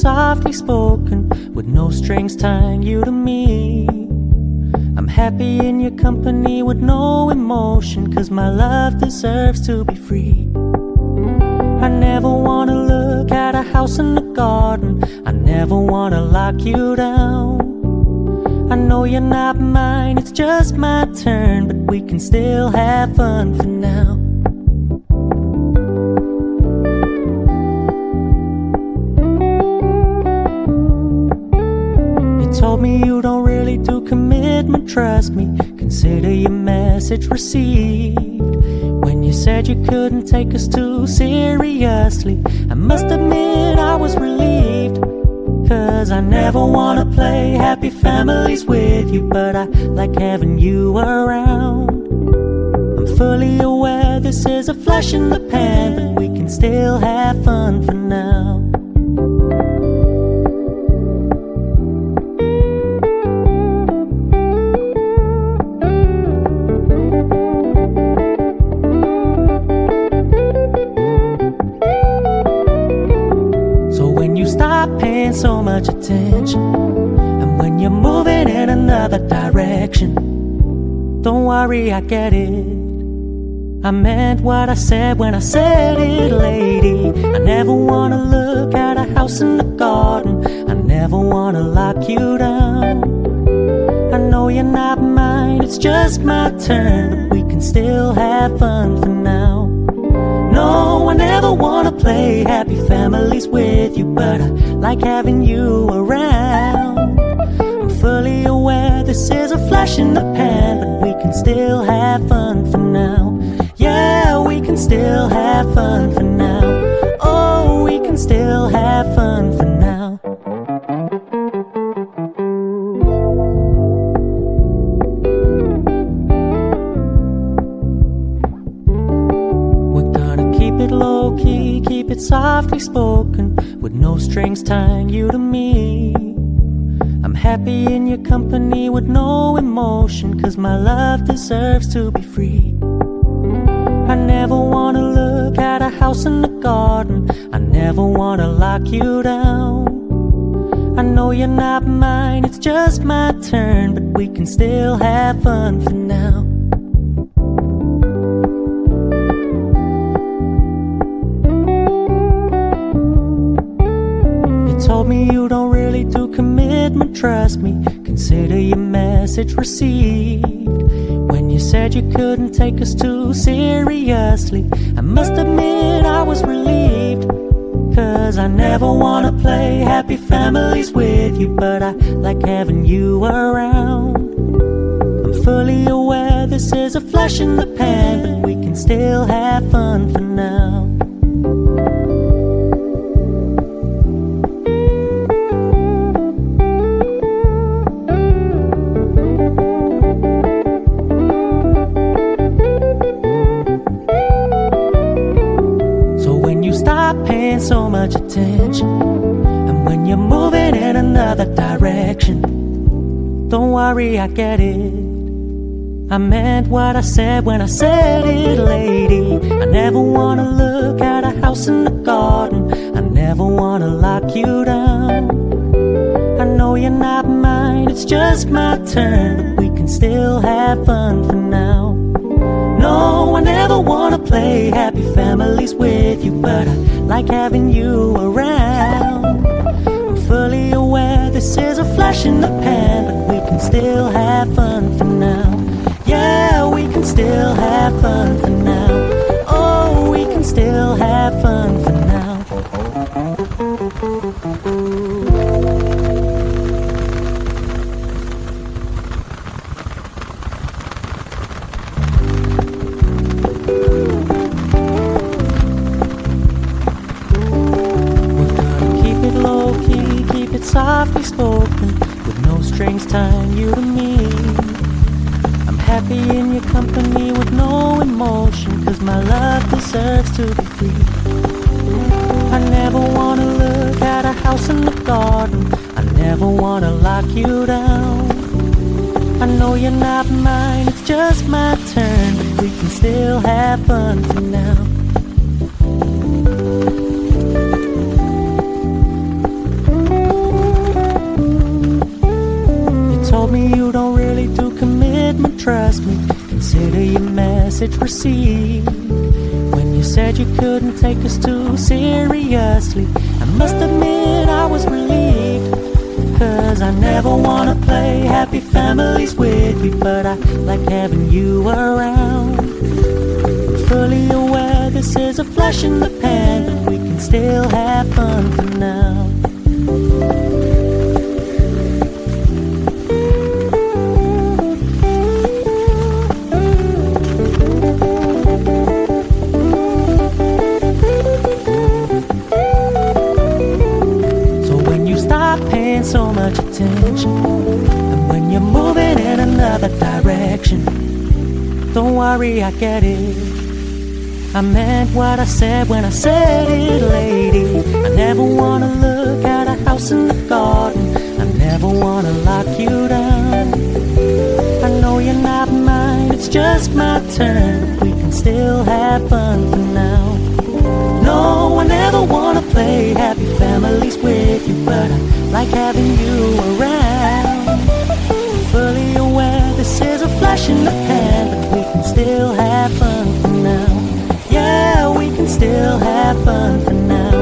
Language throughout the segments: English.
softly spoken, with no strings tying you to me. I'm happy in your company with no emotion, 'cause my love deserves to be free. I never wanna look at a house in the garden, I never wanna lock you down. I know you're not mine, it's just my turn, but we can still have fun for now. Told me you don't really do commitment, trust me, consider your message received. When you said you couldn't take us too seriously, I must admit I was relieved. 'Cause I never wanna play happy families with you, but I like having you around. I'm fully aware this is a flash in the pan, but we can still have fun for now. So much attention, and when you're moving in another direction, don't worry, I get it. I meant what I said when I said it, lady. I never wanna look at a house in the garden, I never wanna lock you down. I know you're not mine, it's just my turn, but we can still have fun for now. No, I never wanna play happy families with you, but I like having you around. I'm fully aware this is a flash in the pan, but we can still have fun for now. Yeah, we can still have fun for now. Oh, we can still have fun for now. Low-key, keep it softly spoken, with no strings tying you to me. I'm happy in your company with no emotion, 'cause my love deserves to be free. I never wanna look at a house in the garden, I never wanna lock you down. I know you're not mine, it's just my turn, but we can still have fun for now. Told me you don't really do commitment, trust me, consider your message received. When you said you couldn't take us too seriously, I must admit I was relieved. 'Cause I never wanna play happy families with you, but I like having you around. I'm fully aware this is a flash in the pan, but we can still have fun for now. So much attention, and when you're moving in another direction, don't worry, I get it. I meant what I said when I said it, lady. I never wanna look at a house in the garden, I never wanna lock you down. I know you're not mine, it's just my turn, but we can still have fun for now. No, I never wanna play happy families with you, but I like having you around. I'm fully aware this is a flash in the pan, but we can still have fun for now. Yeah, we can still have fun for now. Oh, we can still have fun for now. Softly spoken, with no strings tying you to me. I'm happy in your company with no emotion, 'cause my love deserves to be free. I never wanna look at a house in the garden, I never wanna lock you down. I know you're not mine, it's just my turn, but we can still have fun for now. trust me, consider your message received. When you said you couldn't take us too seriously, I must admit I was relieved. Cause I never wanna play happy families with you, but I like having you around. Fully aware this is a flash in the pan, but we can still have fun for now. So much attention, and when you're moving in another direction, don't worry, I get it. I meant what I said when I said it, lady. I never wanna look at a house in the garden, I never wanna lock you down. I know you're not mine, it's just my turn. We can still have fun for now. No, I never wanna play happy families with you, but I like having you around. Fully aware this is a flash in the pan, but we can still have fun for now. Yeah, we can still have fun for now.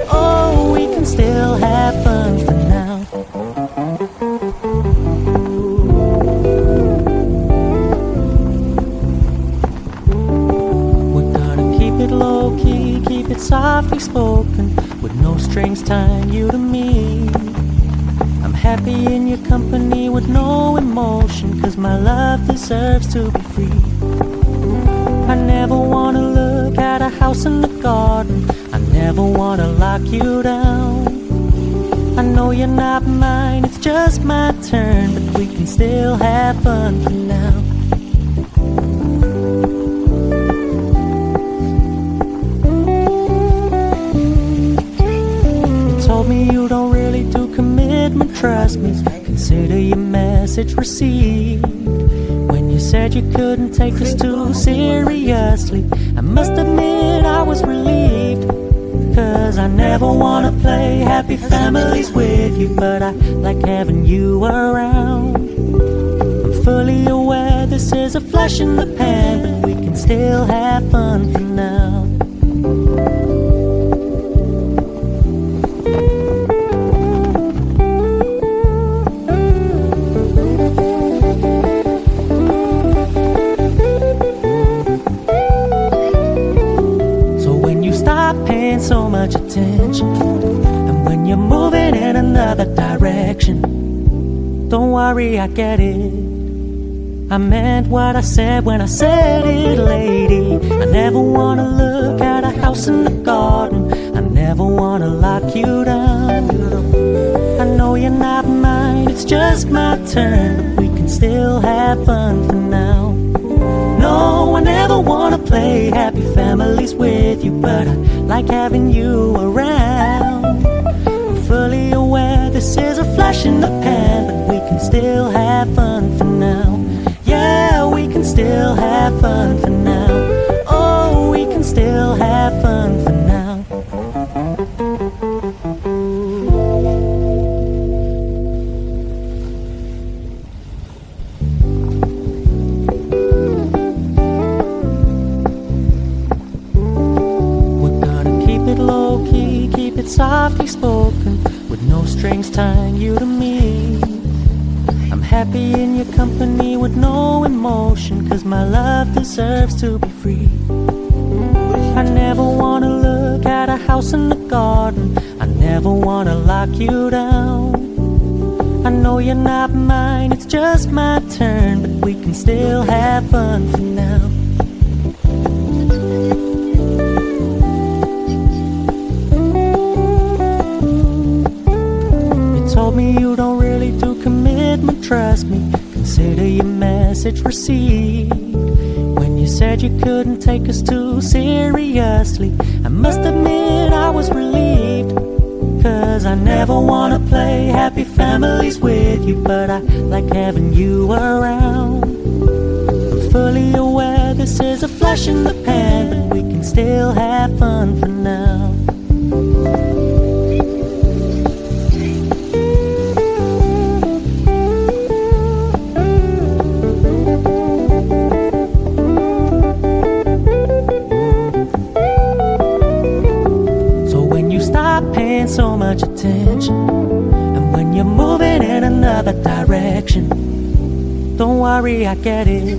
Oh, we can still have fun for now. We're gonna keep it low-key, keep it softly spoken, with no strings tying you to me. I'm happy in your company with no emotion, cause my love deserves to be free. I never wanna look at a house in the garden, I never wanna lock you down. I know you're not mine, it's just my turn, but we can still have fun for now. Told me you don't really do commitment, trust me, consider your message received. When you said you couldn't take us too seriously, I must admit I was relieved. Cause I never wanna play happy families with you, but I like having you around. I'm fully aware this is a flash in the pan, but we can still have fun for now. So much attention, and when you're moving in another direction, don't worry, I get it. I meant what I said when I said it, lady. I never wanna look at a house in the garden, I never wanna lock you down. I know you're not mine, it's just my turn, we can still have fun for now. No, I never wanna play happy families with you, but I like having you around. I'm fully aware this is a flash in the pan, but we can still have fun for now. Yeah, we can still have fun for now. Oh, we can still have fun for now. Low-key, keep it softly spoken, with no strings tying you to me. I'm happy in your company with no emotion, cause my love deserves to be free. I never wanna look at a house in the garden, I never wanna lock you down. I know you're not mine, it's just my turn, but we can still have fun for now. Told me you don't really do commitment, trust me, consider your message received. When you said you couldn't take us too seriously, I must admit I was relieved. Cause I never wanna play happy families with you, but I like having you around. I'm fully aware this is a flash in the pan, but we can still have fun for now. much attention. And when you're moving in another direction, don't worry, I get it.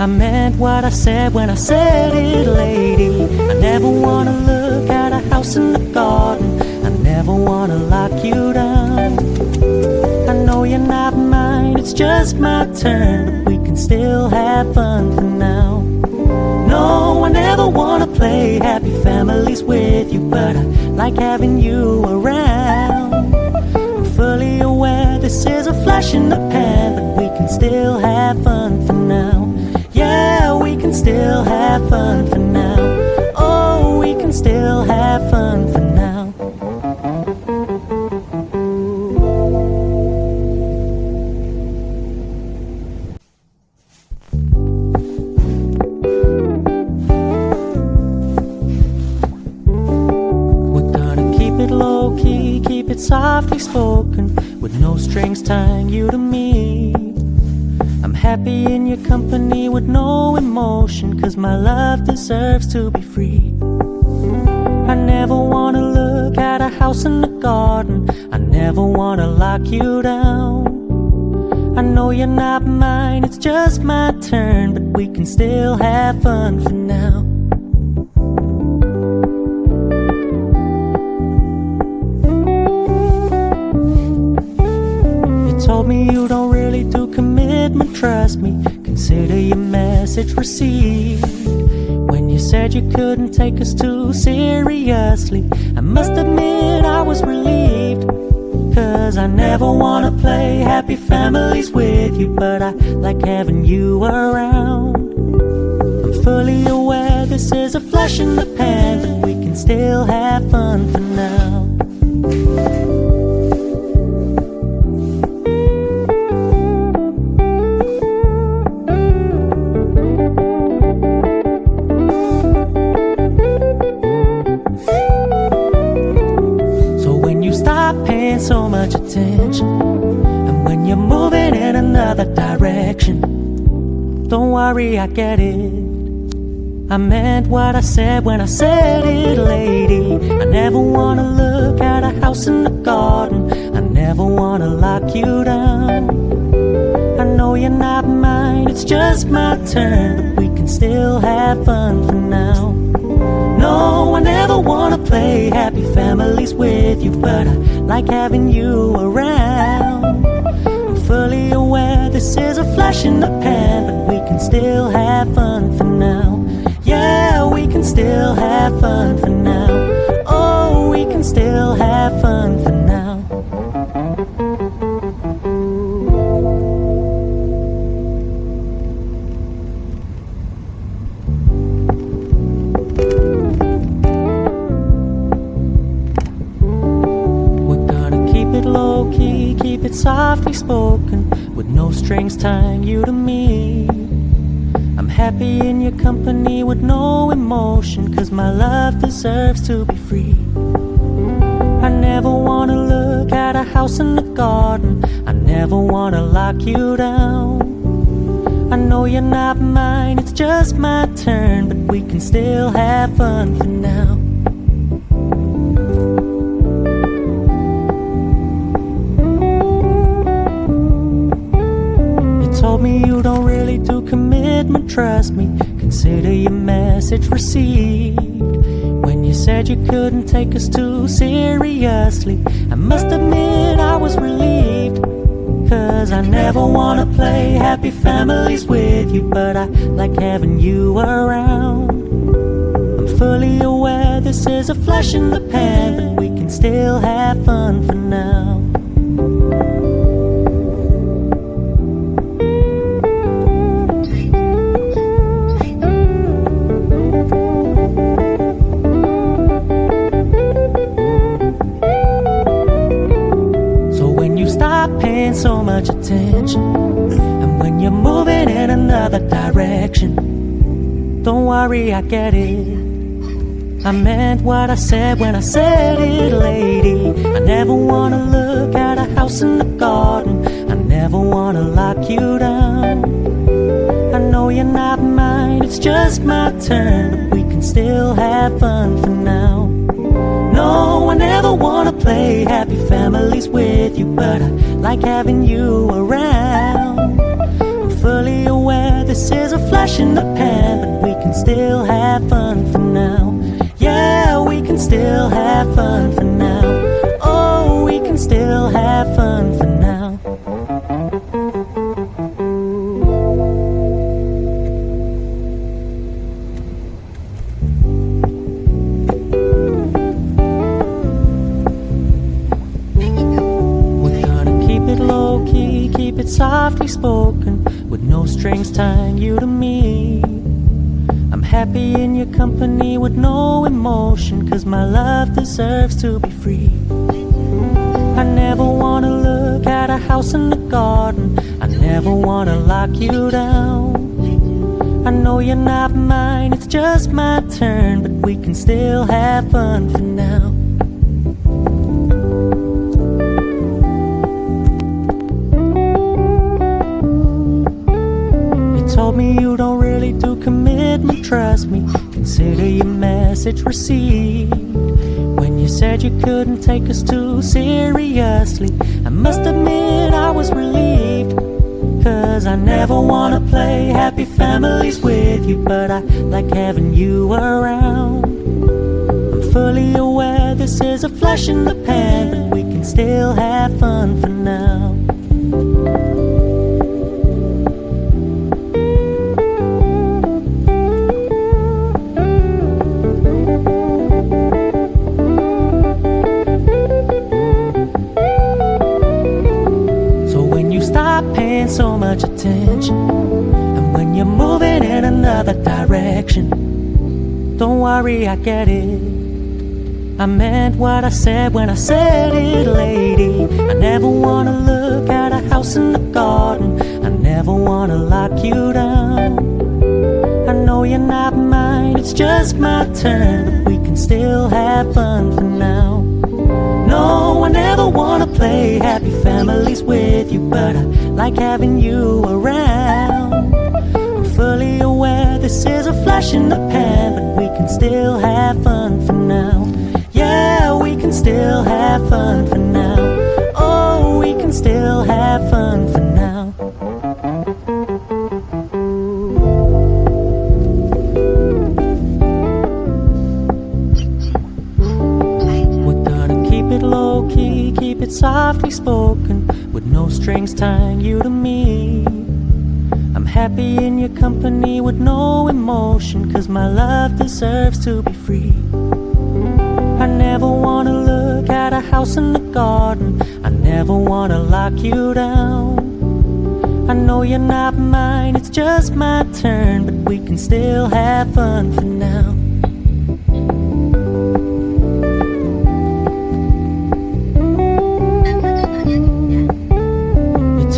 I meant what I said when I said it, lady. I never wanna look at a house in the garden. I never wanna lock you down. I know you're not mine, it's just my turn, but we can still have fun for now. No, I never wanna play happy families with you, but I like having you around. I'm fully aware this is a flash in the pan, but we can still have fun for now. Yeah, we can still have fun for now. Oh, we can still have fun for now. We're gonna keep it low key, keep it softly spoken, with no strings tying you to me. I'm happy in your company with no emotion, 'cause my love deserves to be free. I never wanna look at a house in the garden. I never wanna lock you down. I know you're not mine, it's just my turn, but we can still have fun for now. Told me you don't really do commitment, trust me, consider your message received. When you said you couldn't take us too seriously, I must admit I was relieved. 'Cause I never wanna play happy families with you, but I like having you around. I'm fully aware this is a flash in the pan, but we can still have fun for now. So much attention, and when you're moving in another direction, don't worry, I get it. I meant what I said when I said it, lady. I never wanna look at a house in the garden. I never wanna lock you down. I know you're not mine, it's just my turn, but we can still have fun for now. No, I never wanna play happy families with you, but I like having you around. I'm fully aware this is a flash in the pan, but we can still have fun for now. Yeah, we can still have fun for now. Oh, we can still have fun for now. Keep it softly spoken, with no strings tying you to me. I'm happy in your company with no emotion, 'cause my love deserves to be free. I never wanna look at a house in the garden. I never wanna lock you down. I know you're not mine, it's just my turn, but we can still have fun for now. Told me you don't really do commitment, trust me, consider your message received. When you said you couldn't take us too seriously, I must admit I was relieved. 'Cause I never wanna play happy families with you, but I like having you around. I'm fully aware this is a flash in the pan, but we can still have fun for now. So much attention, and when you're moving in another direction, don't worry, I get it. I meant what I said when I said it, lady. I never wanna look at a house in the garden. I never wanna lock you down. I know you're not mine, it's just my turn, but we can still have fun for now. No, I never wanna play happy families with you, but I like having you around. I'm fully aware this is a flash in the pan, but we can still have fun for now. Yeah, we can still have fun for now. Oh, we can still have fun for now. We're gonna keep it low key, keep it softly spoken, with no strings tying you to me. I'm happy in your company with no emotion, 'cause my love deserves to be free. I never wanna look at a house in the garden, I never wanna lock you down. I know you're not mine, it's just my turn, but we can still have fun for now. Told me you don't really do commitment, trust me, consider your message received. When you said you couldn't take us too seriously, I must admit I was relieved. 'Cause I never wanna play happy families with you, but I like having you around. I'm fully aware this is a flash in the pan, but we can still have fun for now. So much attention, and when you're moving in another direction, don't worry, I get it. I meant what I said when I said it, lady. I never wanna look at a house in the garden, I never wanna lock you down. I know you're not mine, it's just my turn, but we can still have fun for now. No, I never wanna play happy families with you, but I like having you around. I'm fully aware this is a flash in the pan, but we can still have fun for now. Yeah, we can still have fun for now. Oh, we can still have fun for now. Low key, keep it softly spoken, with no strings tying you to me. I'm happy in your company with no emotion, 'cause my love deserves to be free. I never wanna look at a house in the garden, I never wanna lock you down. I know you're not mine, it's just my turn, but we can still have fun for now.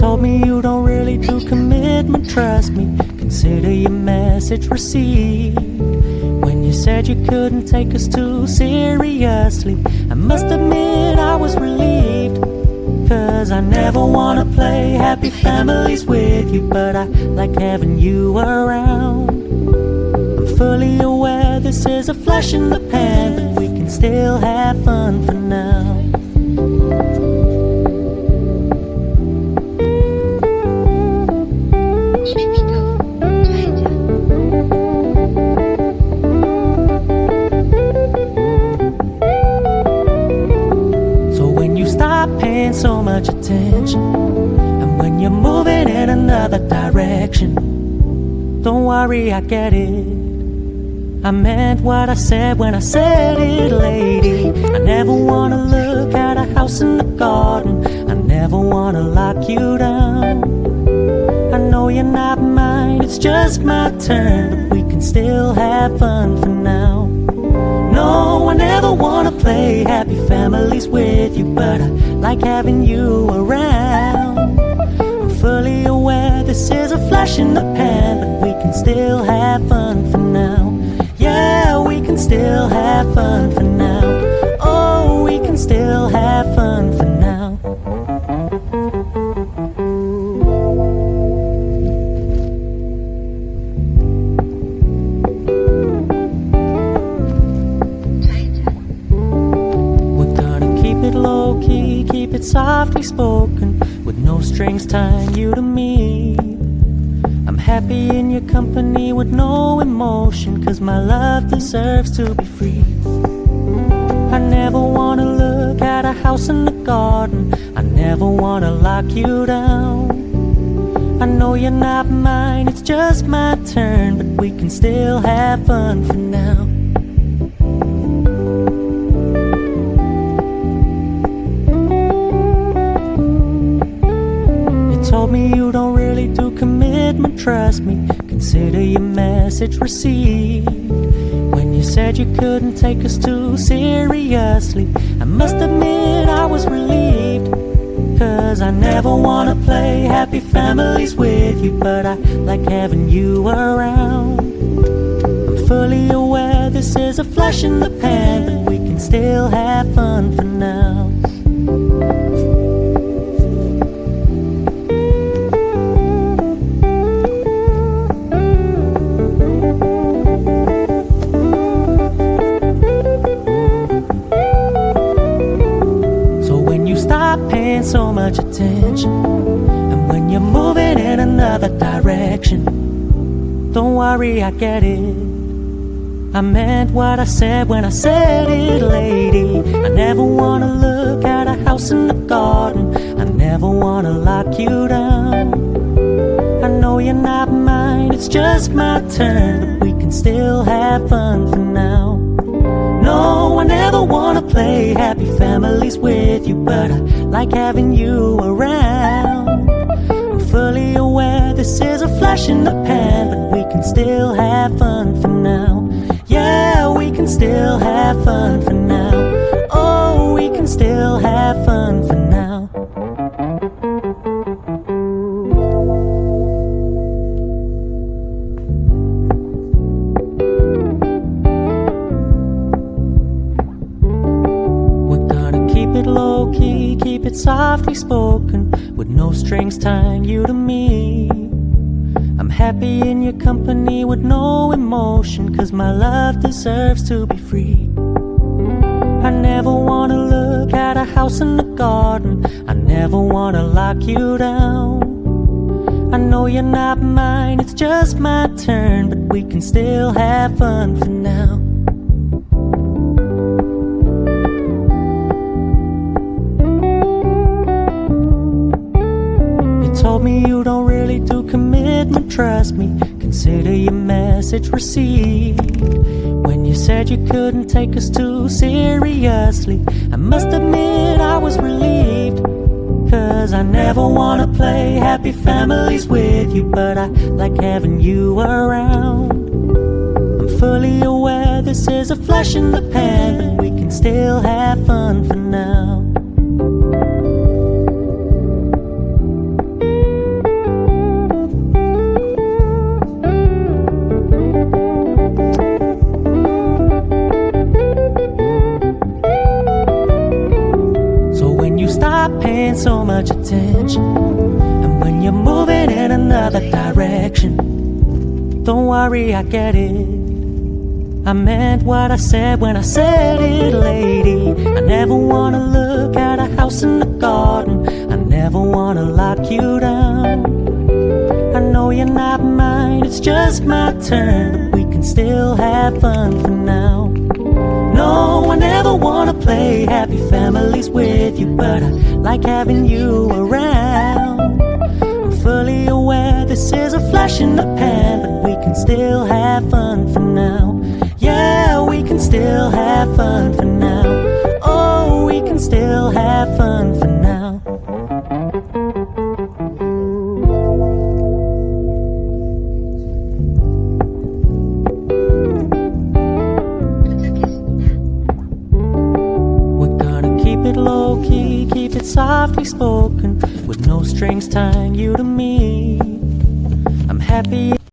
Told me you don't really do commitment, trust me, consider your message received. When you said you couldn't take us too seriously, I must admit I was relieved. 'Cause I never wanna play happy families with you, but I like having you around. I'm fully aware this is a flash in the pan, but we can still have fun for now. So much attention, and when you're moving in another direction, don't worry, I get it. I meant what I said when I said it, lady. I never wanna look at a house in the garden, I never wanna lock you down. I know you're not mine, it's just my turn, but we can still have fun for now. No, I never wanna play happy families with you, but I like having you around. I'm fully aware this is a flash in the pan, but we can still have fun for now. Yeah, we can still have fun for now. Oh, we can still have fun for now. softly spoken, with no strings tying you to me. I'm happy in your company with no emotion, 'cause my love deserves to be free. I never wanna look at a house in the garden, I never wanna lock you down. I know you're not mine, it's just my turn, but we can still have fun for now. You told me you don't really do commitment, trust me, consider your message received. When you said you couldn't take us too seriously, I must admit I was relieved. 'Cause I never wanna play happy families with you, but I like having you around. I'm fully aware this is a flash in the pan, but we can still have fun for now. Paying so much attention, and when you're moving in another direction, don't worry, I get it. I meant what I said when I said it, lady. I never wanna look at a house in the garden, I never wanna lock you down. I know you're not mine, it's just my turn, but we can still have fun for now. No, I never wanna play happy families with you, but I like having you around. I'm fully aware this is a flash in the pan, but we can still have fun for now. Yeah, we can still have fun for now. Oh, we can still have fun for now. Low key, keep it softly spoken, with no strings tying you to me. I'm happy in your company with no emotion, 'cause my love deserves to be free. I never wanna look at a house in the garden, I never wanna lock you down. I know you're not mine, it's just my turn, but we can still have fun for now. Told me you don't really do commitment, trust me, consider your message received. When you said you couldn't take us too seriously, I must admit I was relieved. 'Cause I never wanna play happy families with you, but I like having you around. I'm fully aware this is a flash in the pan, but we can still have fun for now. Stop paying so much attention, and when you're moving in another direction, don't worry, I get it. I meant what I said when I said it, lady. I never wanna look at a house in the garden, I never wanna lock you down. I know you're not mine, it's just my turn, but we can still have fun for now. No, I never wanna play happy families with you, but I like having you around. I'm fully aware this is a flash in the pan, but we can still have fun for now. Yeah, we can still have fun for now. Oh, we can still have fun for now. Low key, keep it softly spoken, with no strings tying you to me. I'm happy